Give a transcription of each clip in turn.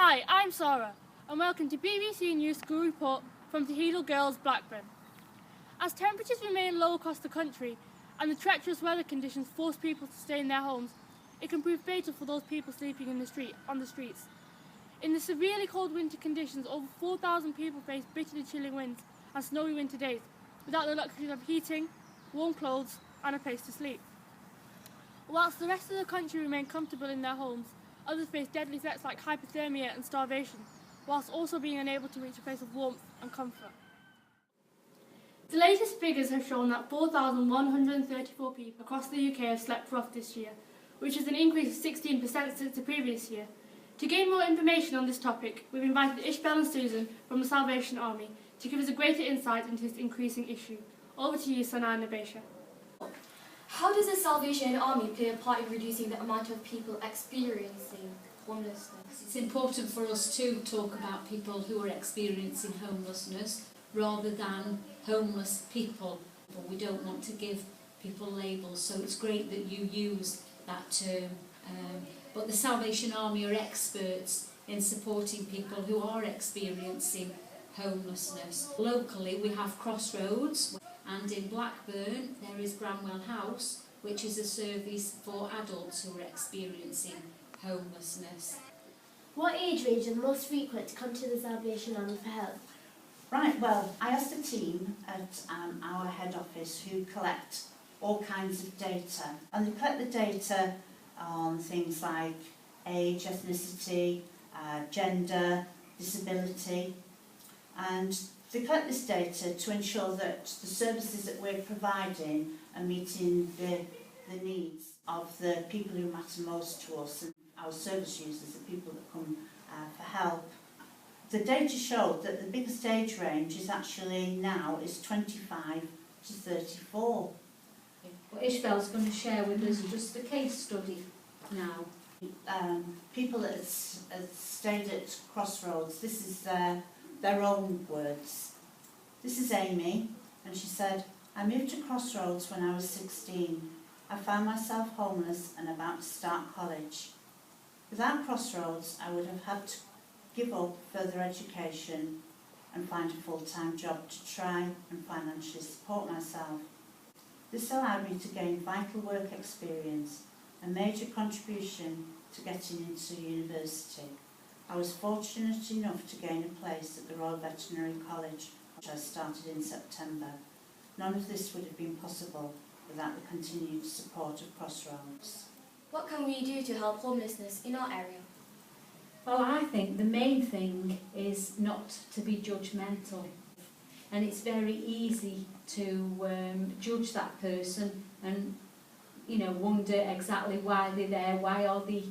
Hi, I'm Sarah, and welcome to BBC News School Report from Tehidal Girls, Blackburn. As temperatures remain low across the country and the treacherous weather conditions force people to stay in their homes, it can prove fatal for those people sleeping on the streets. In the severely cold winter conditions, over 4,000 people face bitterly chilling winds and snowy winter days without the luxury of heating, warm clothes and a place to sleep. Whilst the rest of the country remain comfortable in their homes, others face deadly threats like hypothermia and starvation, whilst also being unable to reach a place of warmth and comfort. The latest figures have shown that 4,134 people across the UK have slept rough this year, which is an increase of 16% since the previous year. To gain more information on this topic, we've invited Ishbel and Susan from the Salvation Army to give us a greater insight into this increasing issue. Over to you, Sana and Nabesha. How does the Salvation Army play a part in reducing the amount of people experiencing homelessness? It's important for us to talk about people who are experiencing homelessness rather than homeless people. We don't want to give people labels, so it's great that you use that term. But the Salvation Army are experts in supporting people who are experiencing homelessness. Locally we have Crossroads, and in Blackburn there is Bramwell House, which is a service for adults who are experiencing homelessness. What age range are the most frequent to come to the Salvation Army for help? Right, well, I asked a team at our head office who collect all kinds of data, and they collect the data on things like age, ethnicity, gender, disability, and they collect this data to ensure that the services that we're providing are meeting the needs of the people who matter most to us, and our service users, the people that come for help. The data showed that the biggest age range is actually now is 25 to 34. Well, Ishbel's going to share with us just a case study now. People that have stayed at Crossroads, this is their own words. This is Amy, and she said, "I moved to Crossroads when I was 16. I found myself homeless and about to start college. Without Crossroads, I would have had to give up further education and find a full-time job to try and financially support myself. This allowed me to gain vital work experience, a major contribution to getting into university. I was fortunate enough to gain a place at the Royal Veterinary College, which I started in September. None of this would have been possible without the continued support of Crossroads." What can we do to help homelessness in our area? Well, I think the main thing is not to be judgmental, and it's very easy to judge that person and wonder exactly why they're there, why are they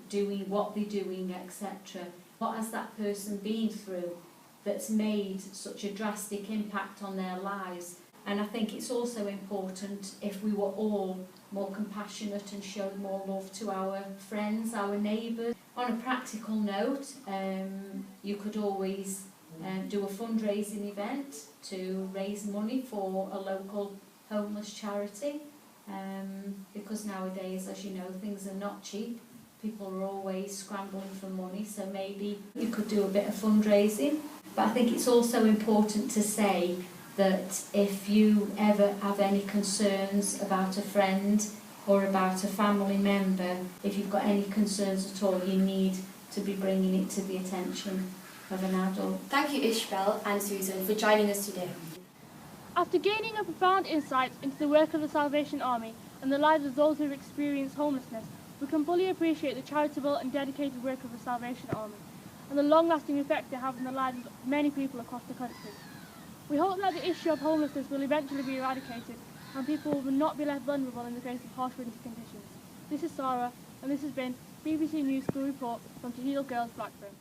doing what they're doing, etc. What has that person been through that's made such a drastic impact on their lives? And I think it's also important if we were all more compassionate and showed more love to our friends, our neighbours. On a practical note, you could always do a fundraising event to raise money for a local homeless charity, because nowadays, as you know, things are not cheap. People are always scrambling for money, so maybe you could do a bit of fundraising. But I think it's also important to say that if you ever have any concerns about a friend or about a family member, if you've got any concerns at all, you need to be bringing it to the attention of an adult. Thank you, Ishbel and Susan, for joining us today. After gaining a profound insight into the work of the Salvation Army and the lives of those who have experienced homelessness, we can fully appreciate the charitable and dedicated work of the Salvation Army and the long-lasting effect they have on the lives of many people across the country. We hope that the issue of homelessness will eventually be eradicated and people will not be left vulnerable in the face of harsh winter conditions. This is Sarah, and this has been BBC News School Report from Tehidal Girls, Blackburn.